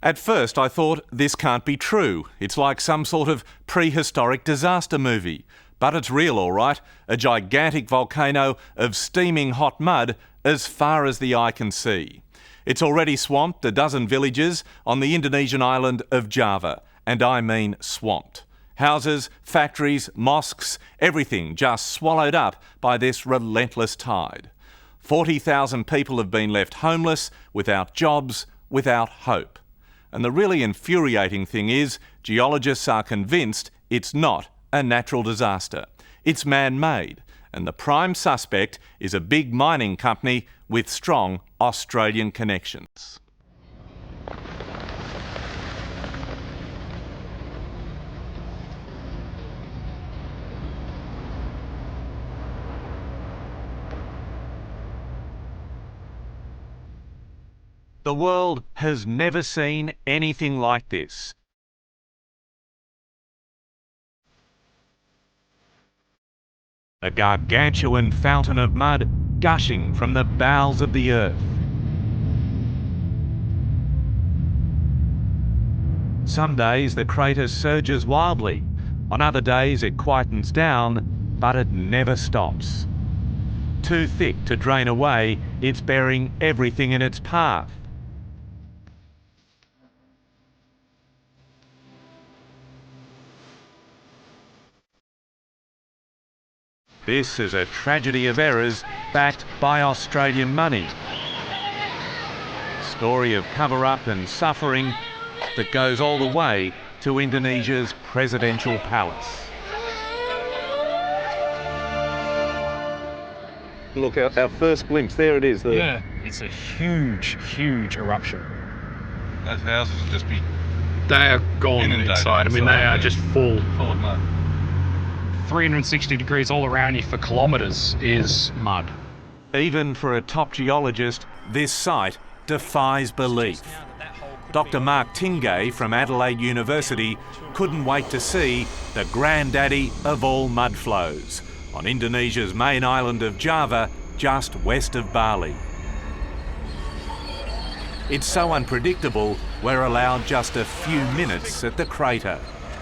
At first I thought this can't be true. It's like some sort of prehistoric disaster movie. But it's real, all right. A gigantic volcano of steaming hot mud as far as the eye can see. It's already swamped a dozen villages on the Indonesian island of Java. And I mean swamped. Houses, factories, mosques, everything just swallowed up by this relentless tide. 40,000 people have been left homeless, without jobs, without hope. And the really infuriating thing is, geologists are convinced it's not a natural disaster. It's man-made, and the prime suspect is a big mining company with strong Australian connections. The world has never seen anything like this. A gargantuan fountain of mud gushing from the bowels of the earth. Some days the crater surges wildly. On other days it quietens down, but it never stops. Too thick to drain away, it's burying everything in its path. This is a tragedy of errors backed by Australian money. Story of cover-up and suffering that goes all the way to Indonesia's presidential palace. Look, our first glimpse, there it is. Yeah, it's a huge, huge eruption. Those houses will just be... They are gone inside. I mean, they are just full of mud. 360 degrees all around you for kilometres is mud. Even for a top geologist, this site defies belief. Dr. Mark Tingay from Adelaide University couldn't wait to see the granddaddy of all mud flows on Indonesia's main island of Java, just west of Bali. It's so unpredictable, we're allowed just a few minutes at the crater.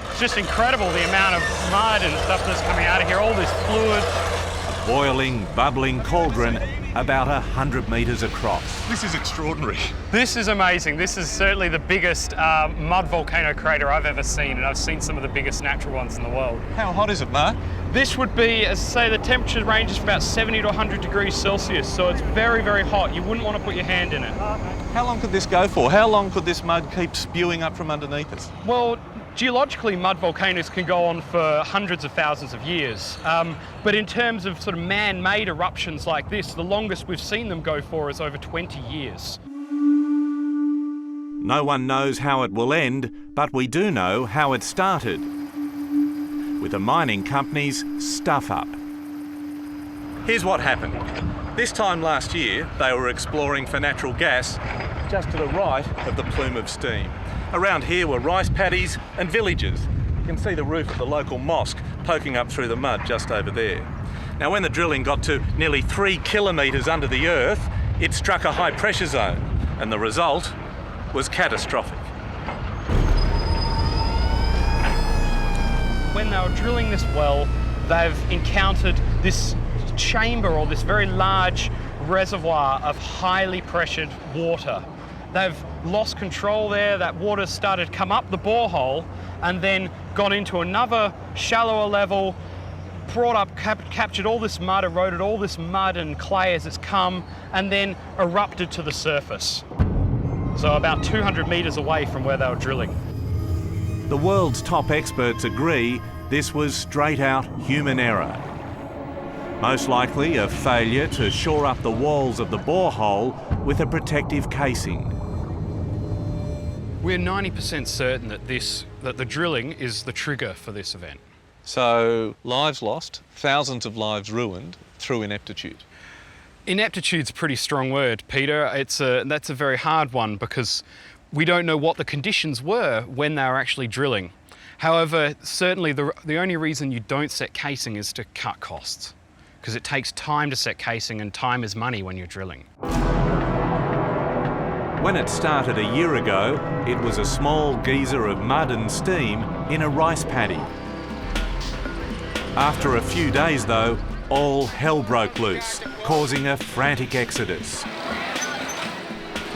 It's just incredible the amount of mud and stuff that's coming out of here, all this fluid. A boiling, bubbling cauldron about 100 metres across. This is extraordinary. This is amazing. This is certainly the biggest mud volcano crater I've ever seen, and I've seen some of the biggest natural ones in the world. How hot is it, Mark? This would be, as I say, the temperature ranges from about 70 to 100 degrees Celsius, so it's very, very hot. You wouldn't want to put your hand in it. How long could this go for? How long could this mud keep spewing up from underneath us? Well, geologically, mud volcanoes can go on for hundreds of thousands of years. But in terms of sort of man-made eruptions like this, the longest we've seen them go for is over 20 years. No one knows how it will end, but we do know how it started. With the mining company's stuff-up. Here's what happened. This time last year, they were exploring for natural gas just to the right of the plume of steam. Around here were rice paddies and villages. You can see the roof of the local mosque poking up through the mud just over there. Now, when the drilling got to nearly 3 kilometres under the earth, it struck a high pressure zone, and the result was catastrophic. When they were drilling this well, they've encountered this chamber or this very large reservoir of highly pressured water. They've lost control there. That water started to come up the borehole and then got into another shallower level, brought up, captured all this mud, eroded all this mud and clay as it's come, and then erupted to the surface. So about 200 metres away from where they were drilling. The world's top experts agree this was straight out human error. Most likely a failure to shore up the walls of the borehole with a protective casing. We're 90% certain that the drilling is the trigger for this event. So, lives lost, thousands of lives ruined through ineptitude. Ineptitude's a pretty strong word, Peter. That's a very hard one because we don't know what the conditions were when they were actually drilling. However, certainly the only reason you don't set casing is to cut costs, because it takes time to set casing and time is money when you're drilling. When it started a year ago, it was a small geyser of mud and steam in a rice paddy. After a few days though, all hell broke loose, causing a frantic exodus.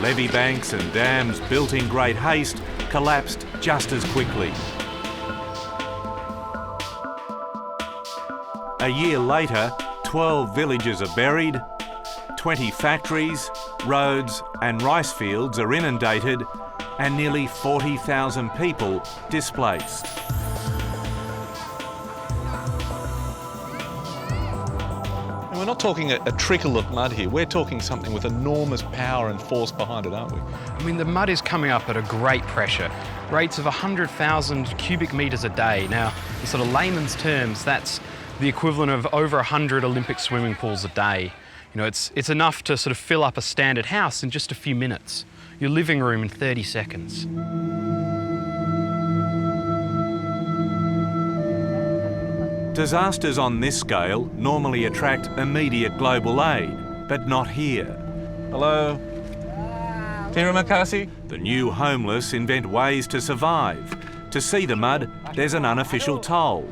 Levee banks and dams built in great haste collapsed just as quickly. A year later, 12 villages are buried, 20 factories, roads and rice fields are inundated, and nearly 40,000 people displaced. And we're not talking a trickle of mud here, we're talking something with enormous power and force behind it, aren't we? I mean, the mud is coming up at a great pressure, rates of 100,000 cubic metres a day. Now, in sort of layman's terms, that's the equivalent of over 100 Olympic swimming pools a day. You know, it's enough to sort of fill up a standard house in just a few minutes, your living room in 30 seconds. Disasters on this scale normally attract immediate global aid, but not here. Hello? Terima kasih. The new homeless invent ways to survive. To see the mud, there's an unofficial toll.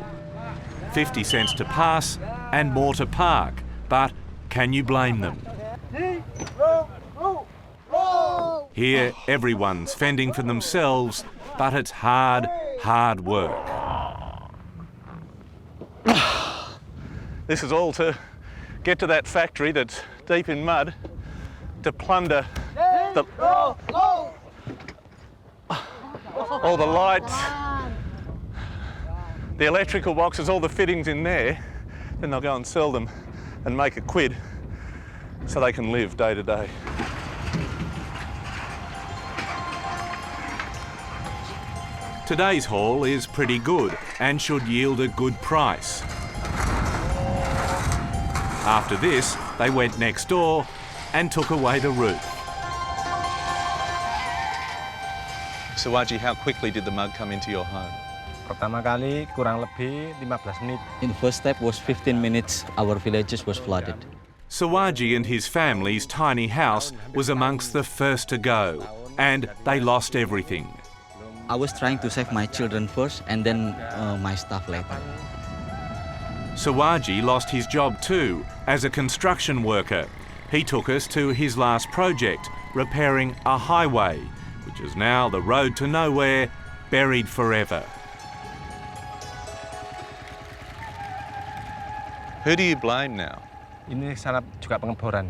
50 cents to pass and more to park, but can you blame them? Here, everyone's fending for themselves, but it's hard, hard work. This is all to get to that factory that's deep in mud, to plunder all the lights, the electrical boxes, all the fittings in there. Then they'll go and sell them and make a quid so they can live day to day. Today's haul is pretty good and should yield a good price. After this, they went next door and took away the roof. Sawaji, how quickly did the mud come into your home? Pertama kali kurang lebih 15 menit. In the first step was 15 minutes, our villages was flooded. Sawaji and his family's tiny house was amongst the first to go, and they lost everything. I was trying to save my children first and then my stuff later. Sawaji lost his job too, as a construction worker. He took us to his last project, repairing a highway, which is now the road to nowhere, buried forever. Who do you blame now? Ini salah juga pengeboran.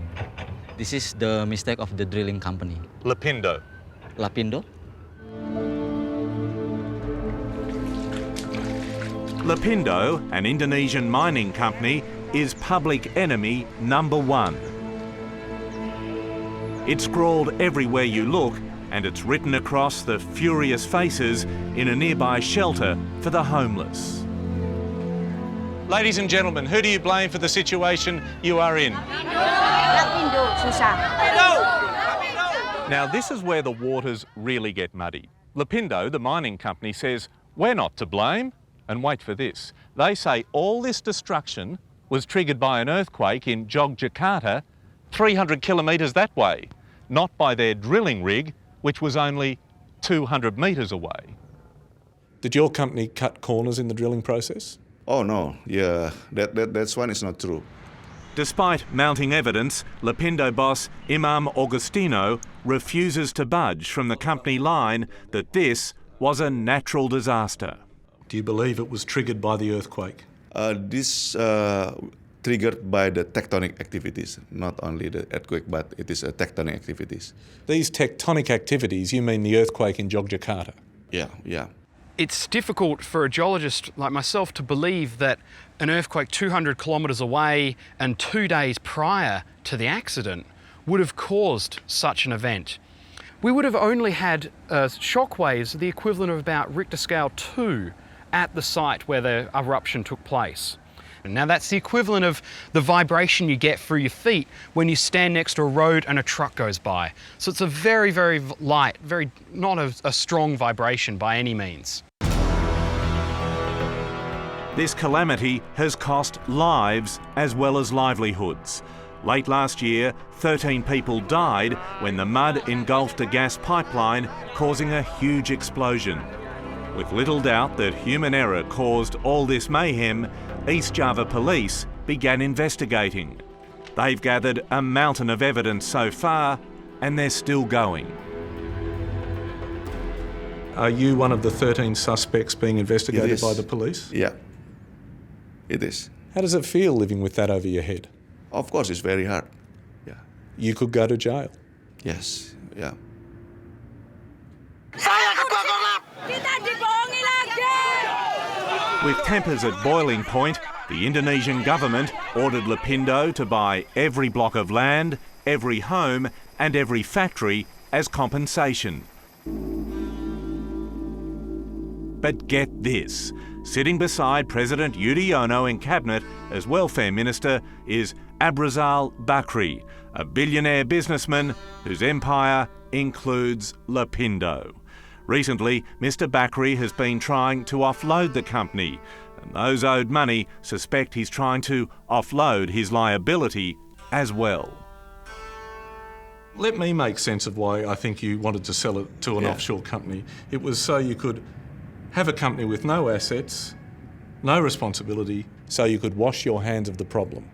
This is the mistake of the drilling company. Lapindo. Lapindo? Lapindo, an Indonesian mining company, is public enemy number one. It's scrawled everywhere you look, and it's written across the furious faces in a nearby shelter for the homeless. Ladies and gentlemen, who do you blame for the situation you are in? Now, this is where the waters really get muddy. Lapindo, the mining company, says, we're not to blame. And wait for this. They say all this destruction was triggered by an earthquake in Yogyakarta, 300 kilometres that way, not by their drilling rig, which was only 200 metres away. Did your company cut corners in the drilling process? Oh no, yeah, that's one is not true. Despite mounting evidence, Lapindo boss Imam Augustino refuses to budge from the company line that this was a natural disaster. Do you believe it was triggered by the earthquake? This triggered by the tectonic activities, not only the earthquake, but it is tectonic activities. These tectonic activities, you mean the earthquake in Yogyakarta? Yeah. It's difficult for a geologist like myself to believe that an earthquake 200 kilometres away and 2 days prior to the accident would have caused such an event. We would have only had shock waves the equivalent of about Richter scale 2 at the site where the eruption took place. Now that's the equivalent of the vibration you get through your feet when you stand next to a road and a truck goes by. So it's a very, very light, not a strong vibration by any means. This calamity has cost lives as well as livelihoods. Late last year, 13 people died when the mud engulfed a gas pipeline, causing a huge explosion. With little doubt that human error caused all this mayhem, East Java Police began investigating. They've gathered a mountain of evidence so far, and they're still going. Are you one of the 13 suspects being investigated by the police? Yeah, it is. How does it feel living with that over your head? Of course, it's very hard. Yeah. You could go to jail. Yes. Yeah. With tempers at boiling point, the Indonesian government ordered Lapindo to buy every block of land, every home and every factory as compensation. But get this, sitting beside President Yudhoyono in Cabinet as Welfare Minister is Abrizal Bakri, a billionaire businessman whose empire includes Lapindo. Recently, Mr Bakri has been trying to offload the company, and those owed money suspect he's trying to offload his liability as well. Let me make sense of why I think you wanted to sell it to an offshore company. It was so you could have a company with no assets, no responsibility, so you could wash your hands of the problem.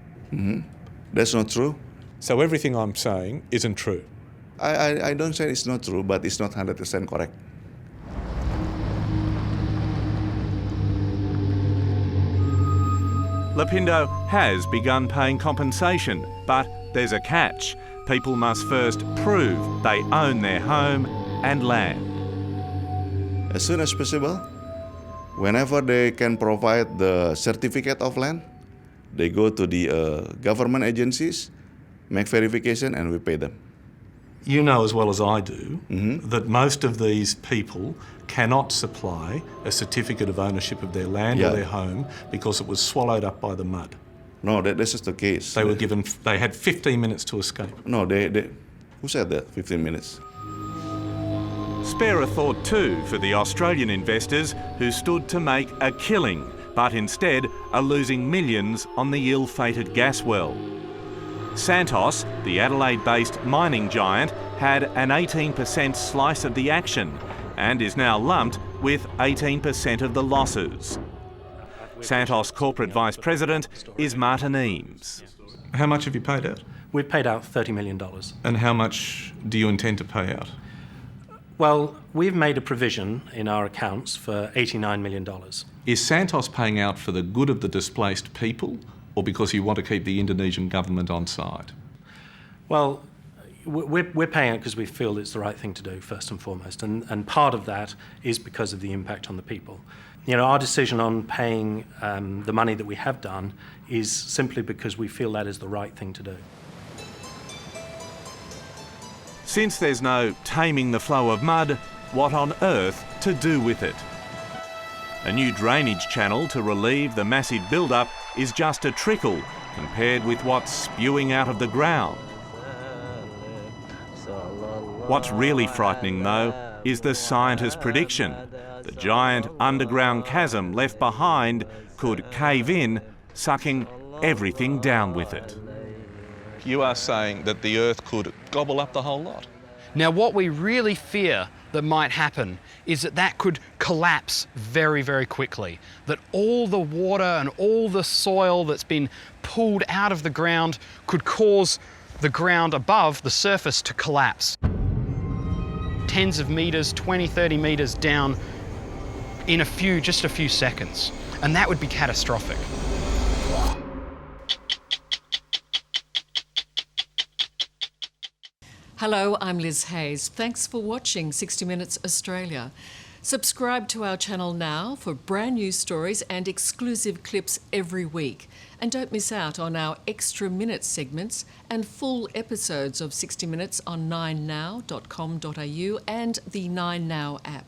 That's not true. So everything I'm saying isn't true. I don't say it's not true, but it's not 100% correct. Lapindo has begun paying compensation, but there's a catch. People must first prove they own their home and land. As soon as possible, whenever they can provide the certificate of land, they go to the government agencies, make verification, and we pay them. You know as well as I do that most of these people cannot supply a certificate of ownership of their land or their home because it was swallowed up by the mud. No, this is the case. They had 15 minutes to escape. No, who said that, 15 minutes? Spare a thought too for the Australian investors who stood to make a killing, but instead are losing millions on the ill-fated gas well. Santos, the Adelaide-based mining giant, had an 18% slice of the action and is now lumped with 18% of the losses. Santos corporate vice president is Martin Eames. How much have you paid out? We've paid out $30 million. And how much do you intend to pay out? Well, we've made a provision in our accounts for $89 million. Is Santos paying out for the good of the displaced people or because you want to keep the Indonesian government on side? Well, we're paying it because we feel it's the right thing to do, first and foremost, and part of that is because of the impact on the people. You know, our decision on paying the money that we have done is simply because we feel that is the right thing to do. Since there's no taming the flow of mud, what on earth to do with it? A new drainage channel to relieve the massive build-up is just a trickle compared with what's spewing out of the ground. What's really frightening, though, is the scientists' prediction. The giant underground chasm left behind could cave in, sucking everything down with it. You are saying that the Earth could gobble up the whole lot? Now, what we really fear that might happen is that could collapse very, very quickly. That all the water and all the soil that's been pulled out of the ground could cause the ground above the surface to collapse. Tens of meters, 20, 30 meters down in just a few seconds. And that would be catastrophic. Hello, I'm Liz Hayes. Thanks for watching 60 Minutes Australia. Subscribe to our channel now for brand new stories and exclusive clips every week. And don't miss out on our extra minute segments and full episodes of 60 Minutes on 9now.com.au and the 9Now app.